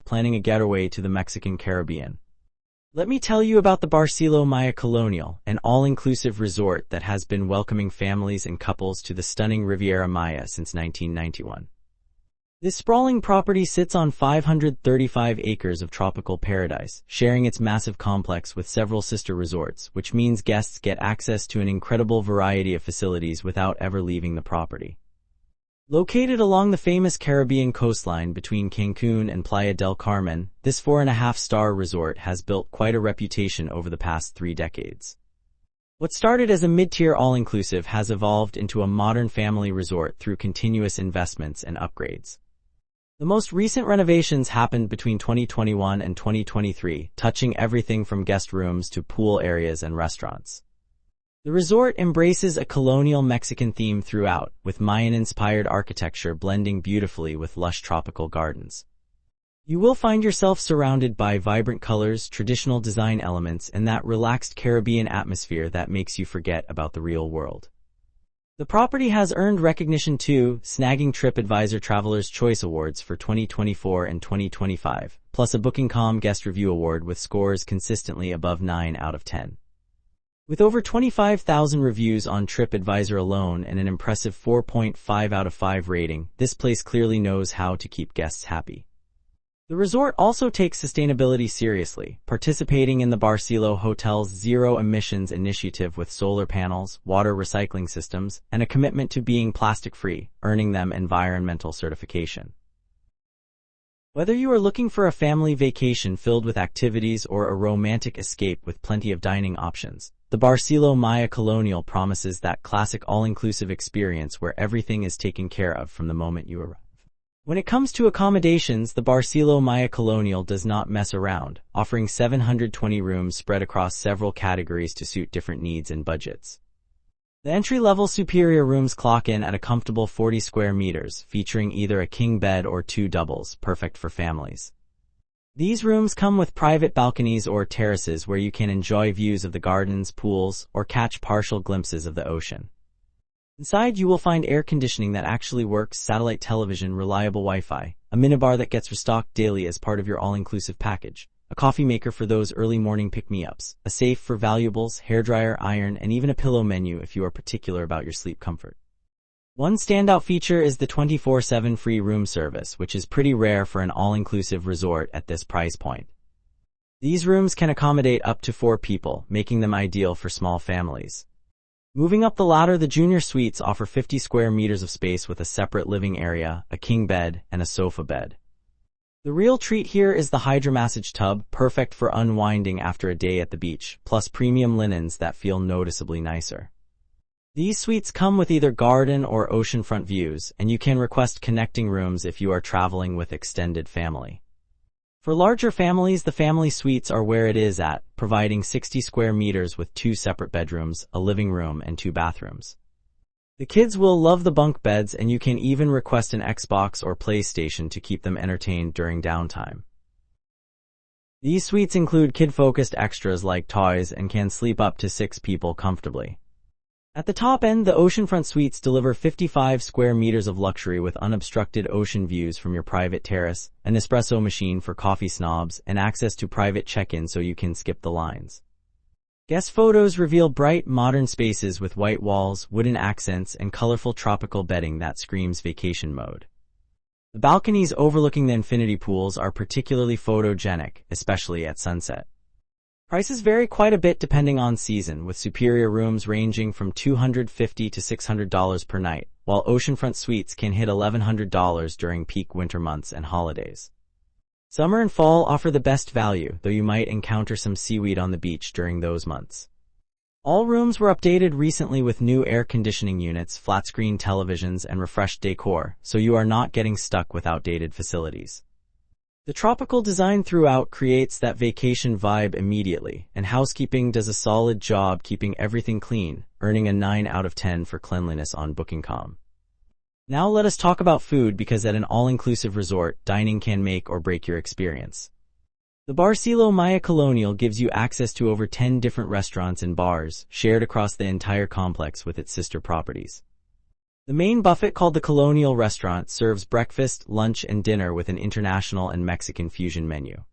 planning a getaway to the Mexican Caribbean. Let me tell you about the Barcelo Maya Colonial, an all-inclusive resort that has been welcoming families and couples to the stunning Riviera Maya since 1991. This sprawling property sits on 535 acres of tropical paradise, sharing its massive complex with several sister resorts, which means guests get access to an incredible variety of facilities without ever leaving the property. Located along the famous Caribbean coastline between Cancun and Playa del Carmen, this 4.5-star resort has built quite a reputation over the past 3 decades. What started as a mid-tier all-inclusive has evolved into a modern family resort through continuous investments and upgrades. The most recent renovations happened between 2021 and 2023, touching everything from guest rooms to pool areas and restaurants. The resort embraces a colonial Mexican theme throughout, with Mayan-inspired architecture blending beautifully with lush tropical gardens. You will find yourself surrounded by vibrant colors, traditional design elements, and that relaxed Caribbean atmosphere that makes you forget about the real world. The property has earned recognition too, snagging TripAdvisor Travelers Choice Awards for 2024 and 2025, plus a Booking.com Guest Review Award with scores consistently above 9 out of 10. With over 25,000 reviews on TripAdvisor alone and an impressive 4.5 out of 5 rating, this place clearly knows how to keep guests happy. The resort also takes sustainability seriously, participating in the Barcelo Hotel's Zero Emissions Initiative with solar panels, water recycling systems, and a commitment to being plastic-free, earning them environmental certification. Whether you are looking for a family vacation filled with activities or a romantic escape with plenty of dining options, the Barcelo Maya Colonial promises that classic all-inclusive experience where everything is taken care of from the moment you arrive. When it comes to accommodations, the Barcelo Maya Colonial does not mess around, offering 720 rooms spread across several categories to suit different needs and budgets. The entry-level superior rooms clock in at a comfortable 40 square meters, featuring either a king bed or 2 doubles, perfect for families. These rooms come with private balconies or terraces where you can enjoy views of the gardens, pools, or catch partial glimpses of the ocean. Inside you will find air conditioning that actually works, satellite television, reliable Wi-Fi, a minibar that gets restocked daily as part of your all-inclusive package, a coffee maker for those early morning pick-me-ups, a safe for valuables, hairdryer, iron, and even a pillow menu if you are particular about your sleep comfort. One standout feature is the 24/7 free room service, which is pretty rare for an all-inclusive resort at this price point. These rooms can accommodate up to 4 people, making them ideal for small families. Moving up the ladder, the junior suites offer 50 square meters of space with a separate living area, a king bed, and a sofa bed. The real treat here is the hydromassage tub, perfect for unwinding after a day at the beach, plus premium linens that feel noticeably nicer. These suites come with either garden or oceanfront views, and you can request connecting rooms if you are traveling with extended family. For larger families, the family suites are where it is at, providing 60 square meters with 2 separate bedrooms, a living room, and 2 bathrooms. The kids will love the bunk beds, and you can even request an Xbox or PlayStation to keep them entertained during downtime. These suites include kid-focused extras like toys and can sleep up to 6 people comfortably. At the top end, the oceanfront suites deliver 55 square meters of luxury with unobstructed ocean views from your private terrace, an espresso machine for coffee snobs, and access to private check-in so you can skip the lines. Guest photos reveal bright, modern spaces with white walls, wooden accents, and colorful tropical bedding that screams vacation mode. The balconies overlooking the infinity pools are particularly photogenic, especially at sunset. Prices vary quite a bit depending on season, with superior rooms ranging from $250 to $600 per night, while oceanfront suites can hit $1,100 during peak winter months and holidays. Summer and fall offer the best value, though you might encounter some seaweed on the beach during those months. All rooms were updated recently with new air conditioning units, flat-screen televisions, and refreshed decor, so you are not getting stuck with outdated facilities. The tropical design throughout creates that vacation vibe immediately, and housekeeping does a solid job keeping everything clean, earning a 9 out of 10 for cleanliness on Booking.com. Now let us talk about food, because at an all-inclusive resort, dining can make or break your experience. The Barcelo Maya Colonial gives you access to over 10 different restaurants and bars, shared across the entire complex with its sister properties. The main buffet, called the Colonial Restaurant, serves breakfast, lunch, and dinner with an international and Mexican fusion menu.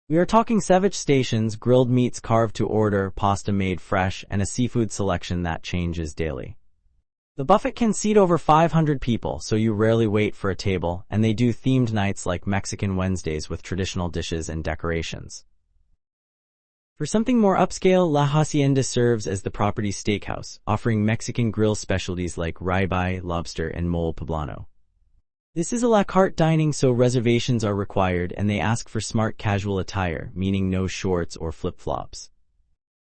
We are talking ceviche stations, grilled meats carved to order, pasta made fresh, and a seafood selection that changes daily. The buffet can seat over 500 people, so you rarely wait for a table, and they do themed nights like Mexican Wednesdays with traditional dishes and decorations. For something more upscale, La Hacienda serves as the property's steakhouse, offering Mexican grill specialties like ribeye, lobster, and mole poblano. This is a la carte dining, so reservations are required, and they ask for smart casual attire, meaning no shorts or flip-flops.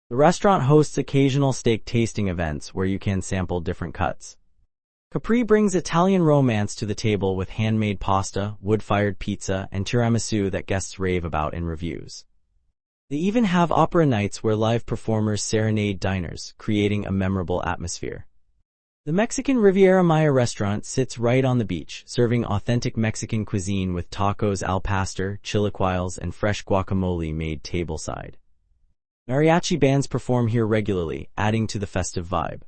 The restaurant hosts occasional steak tasting events where you can sample different cuts. Capri brings Italian romance to the table with handmade pasta, wood-fired pizza, and tiramisu that guests rave about in reviews. They even have opera nights where live performers serenade diners, creating a memorable atmosphere. The Mexican Riviera Maya restaurant sits right on the beach, serving authentic Mexican cuisine with tacos al pastor, chilaquiles, and fresh guacamole made tableside. Mariachi bands perform here regularly, adding to the festive vibe.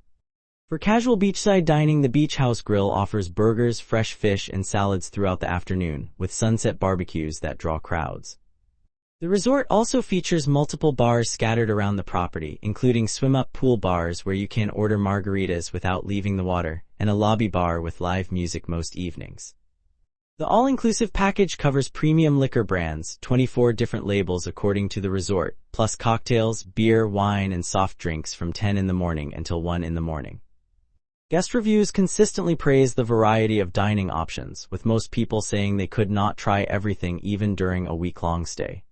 For casual beachside dining, the Beach House Grill offers burgers, fresh fish, and salads throughout the afternoon, with sunset barbecues that draw crowds. The resort also features multiple bars scattered around the property, including swim-up pool bars where you can order margaritas without leaving the water, and a lobby bar with live music most evenings. The all-inclusive package covers premium liquor brands, 24 different labels according to the resort, plus cocktails, beer, wine, and soft drinks from 10 in the morning until 1 in the morning. Guest reviews consistently praise the variety of dining options, with most people saying they could not try everything even during a week-long stay.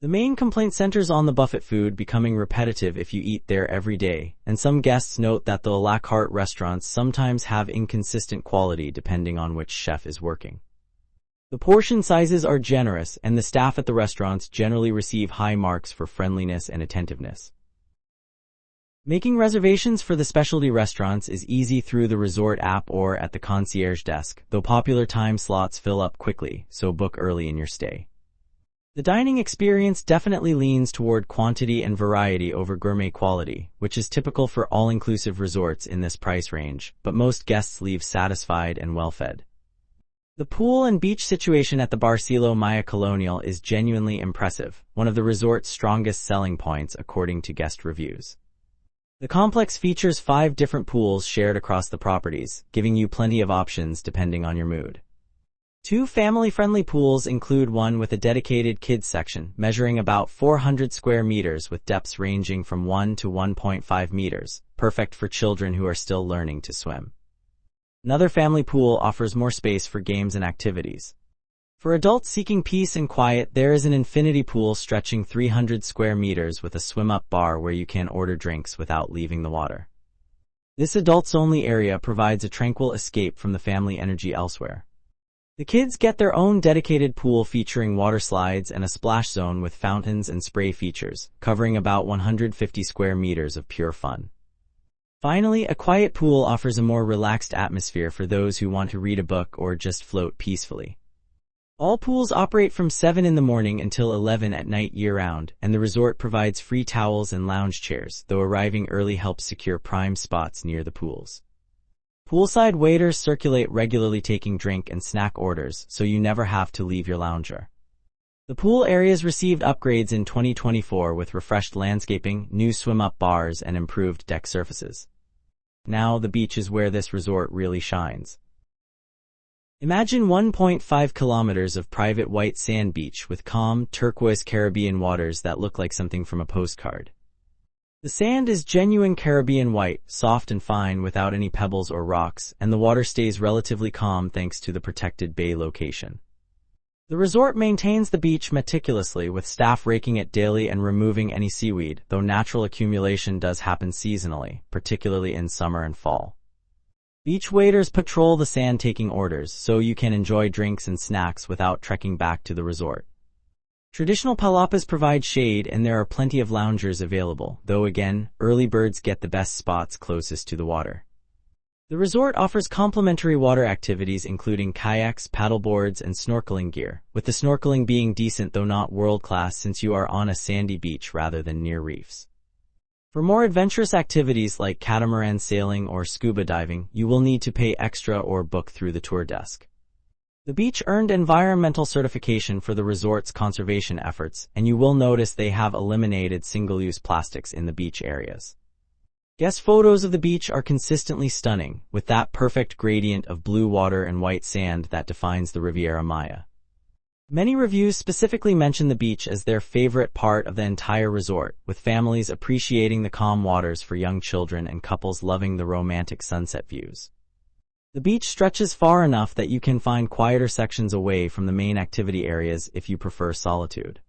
The main complaint centers on the buffet food becoming repetitive if you eat there every day, and some guests note that the à la carte restaurants sometimes have inconsistent quality depending on which chef is working. The portion sizes are generous, and the staff at the restaurants generally receive high marks for friendliness and attentiveness. Making reservations for the specialty restaurants is easy through the resort app or at the concierge desk, though popular time slots fill up quickly, so book early in your stay. The dining experience definitely leans toward quantity and variety over gourmet quality, which is typical for all-inclusive resorts in this price range, but most guests leave satisfied and well-fed. The pool and beach situation at the Barcelo Maya Colonial is genuinely impressive, one of the resort's strongest selling points according to guest reviews. The complex features 5 different pools shared across the properties, giving you plenty of options depending on your mood. 2 family-friendly pools include one with a dedicated kids section, measuring about 400 square meters with depths ranging from 1 to 1.5 meters, perfect for children who are still learning to swim. Another family pool offers more space for games and activities. For adults seeking peace and quiet, there is an infinity pool stretching 300 square meters with a swim-up bar where you can order drinks without leaving the water. This adults-only area provides a tranquil escape from the family energy elsewhere. The kids get their own dedicated pool featuring water slides and a splash zone with fountains and spray features, covering about 150 square meters of pure fun. Finally, a quiet pool offers a more relaxed atmosphere for those who want to read a book or just float peacefully. All pools operate from 7 in the morning until 11 at night year-round, and the resort provides free towels and lounge chairs, though arriving early helps secure prime spots near the pools. Poolside waiters circulate regularly taking drink and snack orders, so you never have to leave your lounger. The pool areas received upgrades in 2024 with refreshed landscaping, new swim-up bars, and improved deck surfaces. Now the beach is where this resort really shines. Imagine 1.5 kilometers of private white sand beach with calm, turquoise Caribbean waters that look like something from a postcard. The sand is genuine Caribbean white, soft and fine without any pebbles or rocks, and the water stays relatively calm thanks to the protected bay location. The resort maintains the beach meticulously with staff raking it daily and removing any seaweed, though natural accumulation does happen seasonally, particularly in summer and fall. Beach waiters patrol the sand taking orders, so you can enjoy drinks and snacks without trekking back to the resort. Traditional palapas provide shade and there are plenty of loungers available, though again, early birds get the best spots closest to the water. The resort offers complimentary water activities including kayaks, paddleboards, and snorkeling gear, with the snorkeling being decent though not world-class since you are on a sandy beach rather than near reefs. For more adventurous activities like catamaran sailing or scuba diving, you will need to pay extra or book through the tour desk. The beach earned environmental certification for the resort's conservation efforts, and you will notice they have eliminated single-use plastics in the beach areas. Guest photos of the beach are consistently stunning, with that perfect gradient of blue water and white sand that defines the Riviera Maya. Many reviews specifically mention the beach as their favorite part of the entire resort, with families appreciating the calm waters for young children and couples loving the romantic sunset views. The beach stretches far enough that you can find quieter sections away from the main activity areas if you prefer solitude.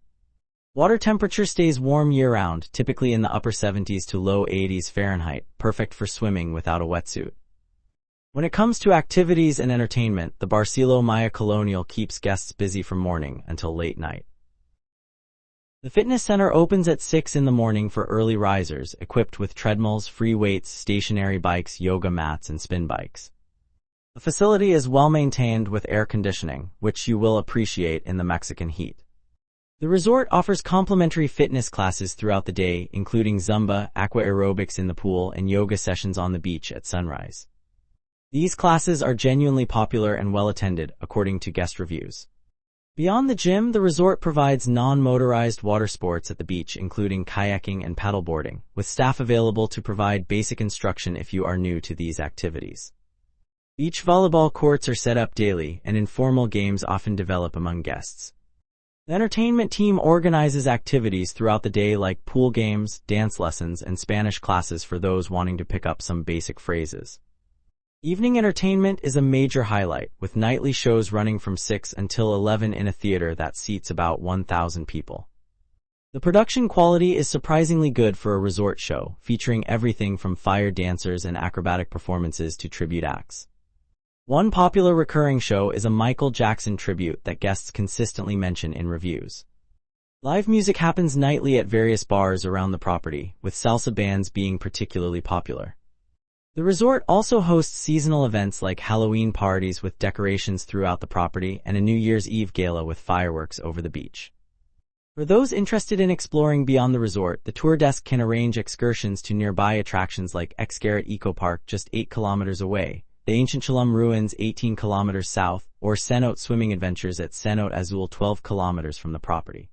Water temperature stays warm year-round, typically in the upper 70s to low 80s Fahrenheit, perfect for swimming without a wetsuit. When it comes to activities and entertainment, the Barcelo Maya Colonial keeps guests busy from morning until late night. The fitness center opens at 6 in the morning for early risers, equipped with treadmills, free weights, stationary bikes, yoga mats, and spin bikes. The facility is well maintained with air conditioning, which you will appreciate in the Mexican heat. The resort offers complimentary fitness classes throughout the day, including Zumba, aqua aerobics in the pool, and yoga sessions on the beach at sunrise. These classes are genuinely popular and well-attended, according to guest reviews. Beyond the gym, the resort provides non-motorized water sports at the beach, including kayaking and paddleboarding, with staff available to provide basic instruction if you are new to these activities. Beach volleyball courts are set up daily, and informal games often develop among guests. The entertainment team organizes activities throughout the day like pool games, dance lessons, and Spanish classes for those wanting to pick up some basic phrases. Evening entertainment is a major highlight, with nightly shows running from 6 until 11 in a theater that seats about 1,000 people. The production quality is surprisingly good for a resort show, featuring everything from fire dancers and acrobatic performances to tribute acts. One popular recurring show is a Michael Jackson tribute that guests consistently mention in reviews. Live music happens nightly at various bars around the property, with salsa bands being particularly popular. The resort also hosts seasonal events like Halloween parties with decorations throughout the property and a New Year's Eve gala with fireworks over the beach. For those interested in exploring beyond the resort, the tour desk can arrange excursions to nearby attractions like Xcaret Eco Park just 8 kilometers away, the ancient Cholum ruins 18 kilometers south, or cenote swimming adventures at Cenote Azul 12 kilometers from the property.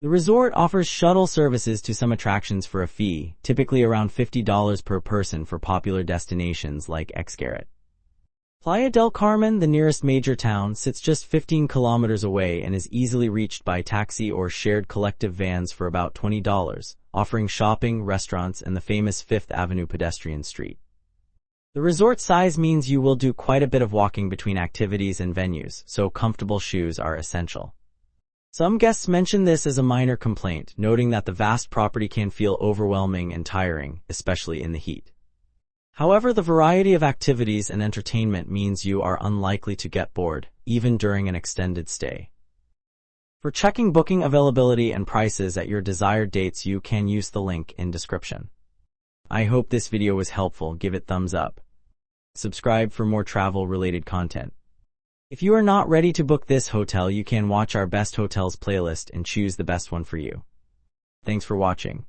The resort offers shuttle services to some attractions for a fee, typically around $50 per person for popular destinations like Xcaret. Playa del Carmen, the nearest major town, sits just 15 kilometers away and is easily reached by taxi or shared collective vans for about $20, offering shopping, restaurants, and the famous Fifth Avenue pedestrian street. The resort size means you will do quite a bit of walking between activities and venues, so comfortable shoes are essential. Some guests mention this as a minor complaint, noting that the vast property can feel overwhelming and tiring, especially in the heat. However, the variety of activities and entertainment means you are unlikely to get bored, even during an extended stay. For checking booking availability and prices at your desired dates, you can use the link in description. I hope this video was helpful. Give it thumbs up. Subscribe for more travel-related content. If you are not ready to book this hotel, you can watch our best hotels playlist and choose the best one for you. Thanks for watching.